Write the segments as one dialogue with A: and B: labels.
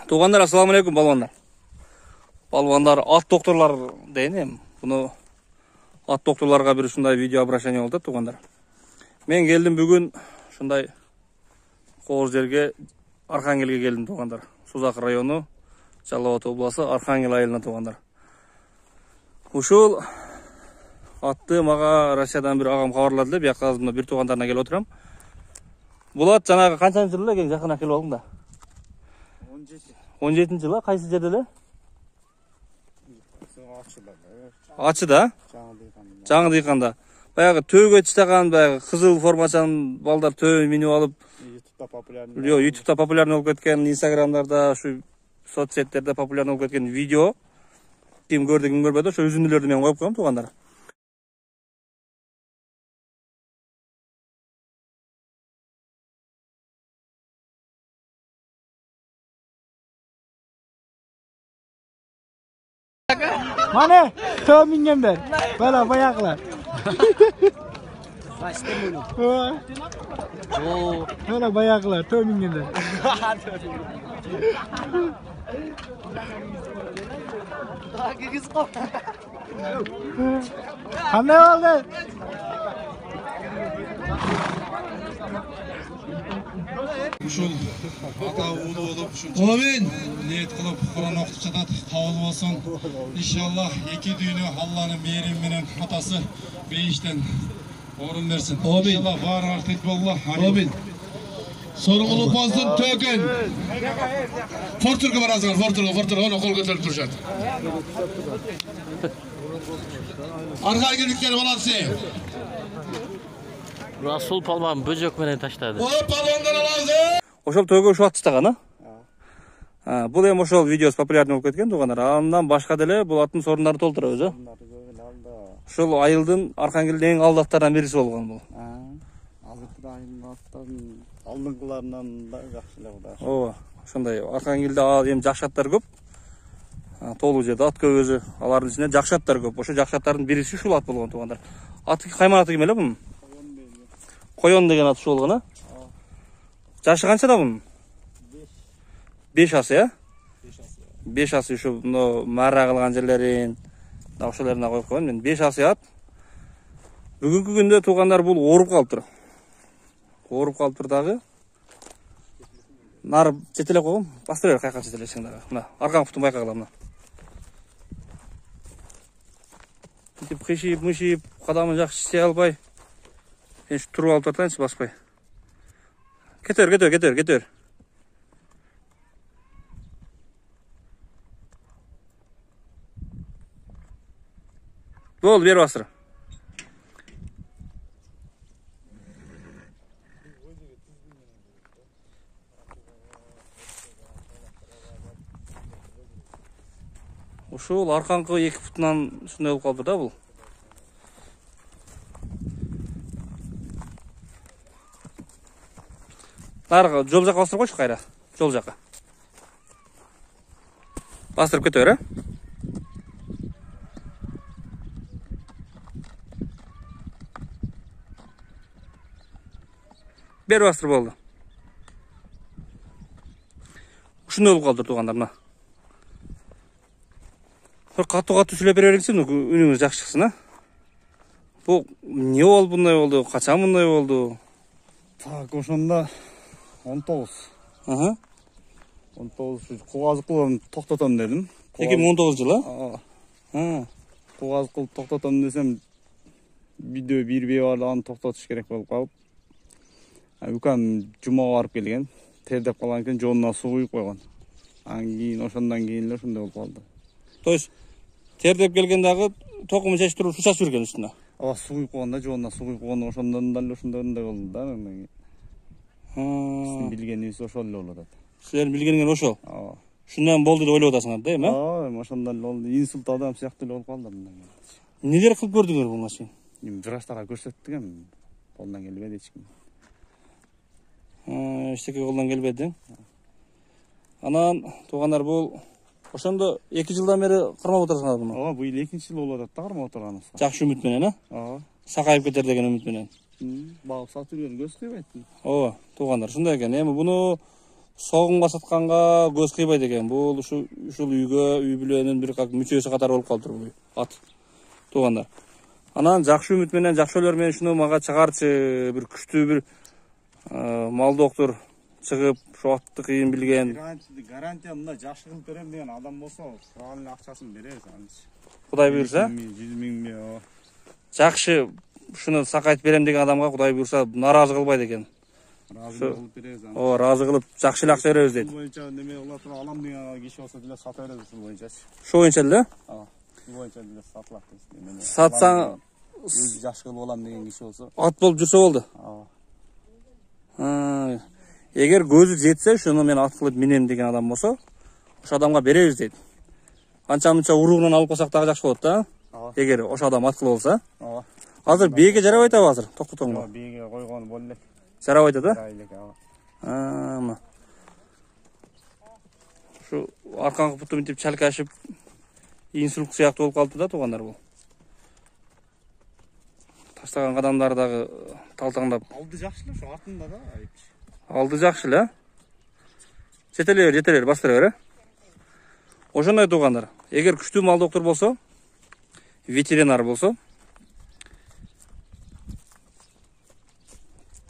A: Туғандар, ассаламу алейкум, балуандар. Балуандар, ат докторлар дейін. Бұны ат докторларға бір шындай видео обращение болды, туғандар. Мен келдім бүгін шындай қоғыз жерге, Архангелге келдім, туғандар. Сузақ району, Жалауат обласы, Архангел айылына, туғандар. Ушул атты маға Россиядан бір ағам хабарлады, бияқ қазымда бір туғандарына келіп отырам. Бұл ат жаңағы қаншаншы жылы екен, жақын келіп алдың да? 17 жылы, қайсы жерде ле? Ачыда? Жаңы дейқанда. Баяғы төге тістаған, баяғы қызыл формачан балдар төге меню алып, ютубта популярны болып кеткен, инстаграмдарда, шу соцсеттерде популярны болып кеткен видео. Кім көрді, кім көрбеді, шу үзінділерді мен қойып қойым, туғандар.
B: Mana tömingenler. Böyle bayaklar. Böyle bayaklar tömingenler. Qanday oldu?
C: Ушул ата уулу болуп ушунча ниет кылып Кур'ан окуп жатат, кабыл болсун. Иншаллах эки дүйнө Алланын мээрими менен атасы бейиштен орун берсин. Иншаллах баары тек болду. Амин. Sorumluluk olsun tökün. Forturga barasыңар, Forturga, onu kol götürüp duruşat. Arxangel ülkeli balansı.
D: Rasul palman böcek menen taşladı.
C: O palondan alazı.
A: Ошол төге ушу атыштаган, а? Бул эми ошол видеосу популярный болуп кеткен, тугандар. Андан башка деле бул аттын сорундары толтура өзү. Ошол айылдын Архангелдин эң алдактарынан бириси болгон бул.
B: Азыркы айылдын алдыңкыларынан да жакшылыгы да.
A: Ооба, ошондой Архангелде эми жакшы аттар көп. Толуу жерде ат көп өзү. Алардын ичинде жакшы аттар көп. Ошо жакшы аттардын бириси ушул ат болгон, тугандар. Аты кайман аты ким эле бунун? Коён деген аты ушул болгон, а? Жашы канчада бунун? 5 асы, я? 5 асы ушу мара кылган жерлерин, ошолоруна коюп койгон. Мен 5 асы ат. Бүгүнкү күндө тугандар бул ооруп калыптыр. Ооруп калыптыр дагы. Нары жетелеп койгон. Бастыра бер, кайка жетелесиң дагы. Мына, аркаң бутун байкагыла мына. Мынтип кыйшип-мышип, кадамын жакшы иштей албай. Мен туруп алып тартайынчы, баспай. Кетер. Бол, бер басыр. Ушул аркаңкы 2 футунан ушундай болуп калды да бул. Нарга жол жака бастырып койчу кайра. Жол жака. Бастырып кете бер, а? Бер бастыр болду. Ушундай болуп калды тугандар, мына. Катуу сүйлөп бере бериңиз, үнүңүз жакшы чыксын, а? Бул эмне болду, мындай болду, качан мындай болду?
B: Так, ошондо 19. 19 кугаз кылып токтотом дедим.
A: 2019 жылы?
B: Кугаз кылып токтотом десем, видео бирбей бар, аны токтотуш керек болуп калып. Үкам жумага барып келген. Тердеп калган экен, жонуна суу куюп койгон. Андан кийин ошондон кийин эле ошондой болуп калды.
A: То есть тердеп келген дагы токумун чечип туруп суу чачып жүргөн үстүнө.
B: Ооба, суу куюп койгонда, жонуна суу куюп койгон, ошондон дал ошондой болду да. Биздин билгенибиз ошол эле болот атат.
A: Силердин билгениңер ошол.
B: Ооба.
A: Шундан болду деп ойлоп атасыңар да, эми?
B: Ооба, ошондон эле болду. Инсульт адам сыяктуу эле болуп калды мындан кийин.
A: Нелер кылып көрдүңөр буга сен?
B: Врачтарга көрсөттүк эми. Колунан келбеди эч ким.
A: Эчтеке колунан келбеди. Анан тугандар бул ошондо 2 жылдан бери кармап отурсуңар буну.
B: Ооба, быйыл 2-нчи жыл болуп атат да кармап отурганыбызга.
A: Жакшы үмүт менен, а?
B: Ооба.
A: Сакайып кетер деген үмүт менен.
B: Багып сатып жүргөн көз кыйбайт.
A: Ооба, тугандар ушундай экен. Эми буну согунга сатканга көз кыйбайт экен. Бул ушул үйгө, үй бүлөнүн бир мүчөсү катары болуп калыптыр бул ат. Туугандар. Анан жакшы үмүт менен, жакшы ойлор менен шуну мага чыгарчы, бир күчтүү бир мал доктор чыгып, şu атты кыйын билген.
B: Гарантия мына жакшы кылып берем деген адам болсо, сураганын акчасын беребиз анчы.
A: Кудай буйрса,
B: 100 миң
A: жакшы шуну сакайт берем деген адамга Кудай буйрса наразы кылбайт экен.
B: Разы кылып беребиз.
A: Разы кылып жакшы эле акча беребиз дейт.
B: Бул боюнча неме улатып алам деген киши болсо деле сата беребиз бул боюнча.
A: Şu боюнча эле?
B: Бул боюнча деле сатылат дейт.
A: Сатсаң
B: Өз жакшы кылып алам деген киши болсо.
A: Ат болуп жүрсө болду. Эгер көзү жетсе, шуну мен ат кылып минем деген адам болсо, ошо адамга беребиз дейт. Анча-мынча уругунан алып калсак дагы жакшы болот да. Эгер ошо адам ат кылып алса. Азыр бийге жарабайт азыр, токтотоңго.
B: Бийге койгон боло элек.
A: Жарабайт да?
B: Жарайлык,
A: Şu arkankı putu mintip çalkaşıp insuluk sıyaqtı olup kaldı da tuğanlar bu. Taşlagan adamlar dağı taltаңдап.
B: Aldı jakşılar şu артында да.
A: Aldı jakşı la. Жетелер, бастыра бер. Ошондой туғандар. Эгер күчтүү мал доктор болсо, ветеринар болсо,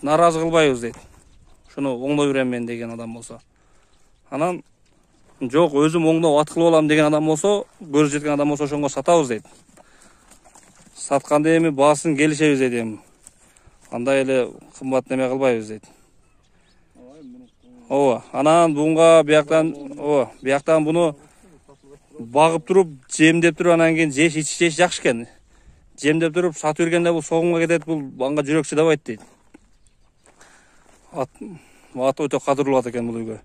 A: наразы кылбайбыз дейт. Шуну оңдой берем мен деген адам болсо. Анан жок, өзүм оңдоп ат кылып алам деген адам болсо, көзү жеткен адам болсо ошонго сатабыз дейт. Сатканда эми баасын келишебиз дейт эми. Андай эле кымбат неме кылбайбыз дейт. Анан буга бияктан буну багып туруп, жемдеп туруп, анан кийин жеш жакшы экен. Жемдеп туруп сатып бергенде бул согумга кетет, бул анга жүрөк чыдабайт дейт. Ат өтө кадырлуу ат экен бул үйгө.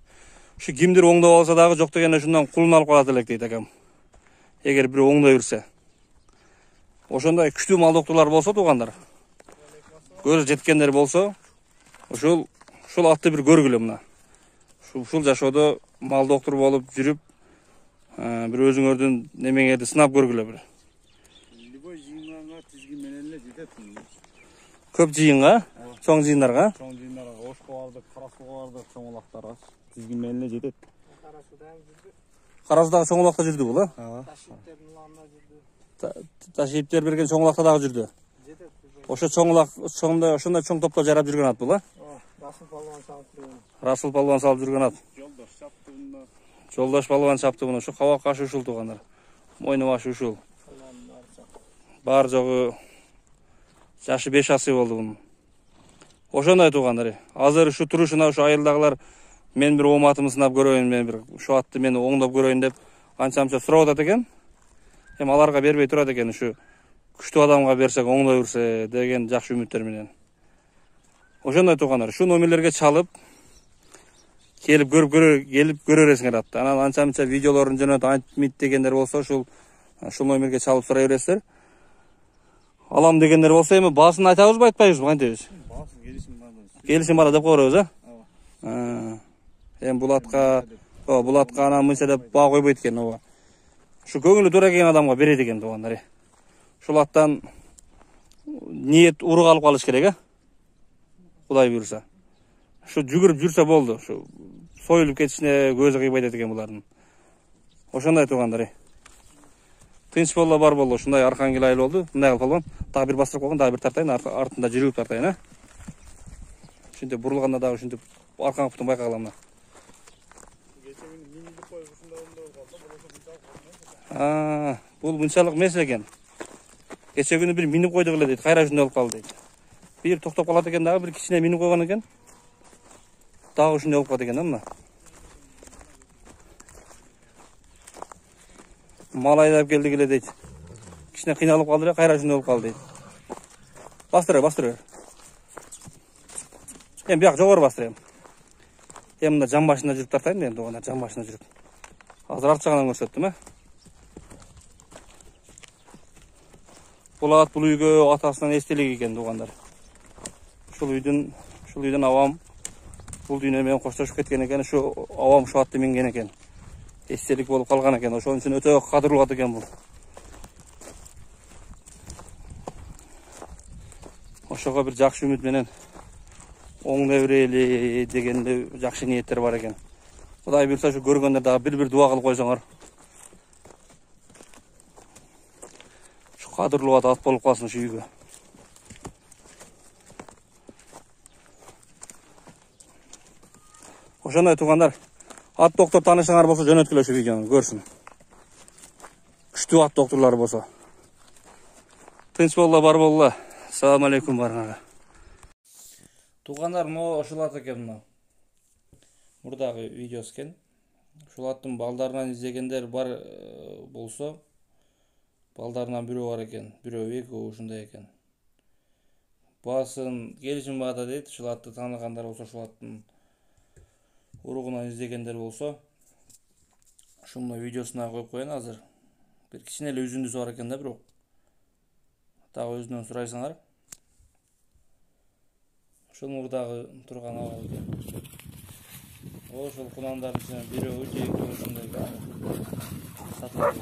A: Şu kimdir oңдоп алса дагы жок дегенде шундан кулун алып калат элек дейт акам. Эгер бир оңдой берсе. Ошондой күчтүү мал докторлор болсо тугандар. Көз жеткендер болсо, ушул атты бир көргүлө мына. Ушул жашоодо мал доктор болуп жүрүп, бир өзүңөрдүн немеңерди сынап көргүлө бир.
B: Любой жыйынга тизги менен эле жетет.
A: Көп жыйынга, чоң жыйындарга.
B: Чоң жыйындарга, ошко бардык, карасууга бардык, чоң улактарга. Тизги менен эле жетет.
A: Карасуудагы чоң улакта жүрдү бул, Ташиптер берген чоң улакта дагы жүрдү. Ошо чоң улак, ошондой чоң топто жарап жүргөн ат бул, Расул палван салып жүргөн ат. Жолдош палван чапты буну. Ушу кабак ашы ушул тугандар. Мойну башы ушул. Бар жогу жашы 5 асы болду бунун. Ошондой тугандар. Азыр ушу турушуна ушу айылдагылар мен бир оматымды сынап көрөйүн, мен бир ушу атты мен оңдоп көрөйүн деп анча-мынча сурап атат экен. Эми аларга бербей турат экен, ушу күчтүү адамга берсек оңдой берсе деген жакшы үмүттөр менен. Ошондой тугандар, ушу номерлерге чалып келип көрөрсүңөр атты. Анан анча-мынча видеолорун жөнөтүп айтмайт дегендер болсо, ушул номерге чалып сурай бересиздер. Алам дегендер болсо, эми баасын айтабызбы, айтпайбызбы, кантебиз?
B: Баасы келишим бар.
A: Келишим бар деп коебуз, Эми бул атка анан мынча деп баа койбойт экен, Ушу көңүлү туура келген адамга берет экен тугандар. Ушул аттан ниет урук алып калыш керек, Кудай буйрса. Ушу жүгүрүп жүрсө болду. Ушу союлуп кетишине көзү кыйбайт экен булардын. Ошондой тугандар. Тынч болду, бар болду. Ушундай Архангел айыл болду. Мындай кылып алган. Дагы бир бастырып койгон, дагы бир тартайын, артында жүрүп тартайын, Ушинтип бурулганда дагы ушинтип аркаңы путун байкагалам мына. Бул мынчалык эмес экен. Кече күнү бир минип койдук эле дейт, кайра ушундай болуп калды дейт. Бир токтоп калат экен, дагы бир кичине минип койгон экен. Дагы ушундай болуп калат экен, мына. Мал айдап келдик эле дейт. Кичине кыйналып калды эле, кайра ушундай болуп калды дейт. Бастыр. Эми бияк жогору бастыр. Эми мында жан башында жүрүп тартайын мен, тугандар, жан башында жүрүп. Азыр арт жагынан көрсөттүм, Бул ат бул үйгө атасынан эстелик экен, тугандар. Ушул үйдөн авам бул дүйнө менен коштошуп кеткен экен, ушу авам ушу атты минген экен. Эстелик болуп калган экен, ошон үчүн өтө кадырлуу ат экен бул. Ошого бир жакшы үмүт менен оңдой берели дегенде жакшы ниеттер бар экен. Құдай бұйырса şu көргенде дағы bir дуа қылып қойсаңар. Şu қадірлі ат болып қалсын şu үйге. Ошондой туғандар, ат доктор танышыңар болса жөнөткүлө şu видеону көрсүн. Күчтүү ат докторлары болса. Тынч болла, бар болла. Assalamu alaikum барыңарға. Туғандар, но ошол ат экен мына. Мурдагы видеосы экен. Ушул аттын балдарынан издегендер бар болсо, балдарынан бирөө бар экен, бирөө экөө ушундай экен. Басын келишим баада дейт, ушул атты тааныгандар болсо, ушул аттын уругунан издегендер болсо, ушунун видеосуна коюп коеюн азыр. Бир кичине эле үзүндүсү бар экен да, бирок дагы өзүнөн сурайсыңар. Ушул мурдагы турган абал экен. Ошол кунандардын ичинен бирөө, экөө ушундай сатылат.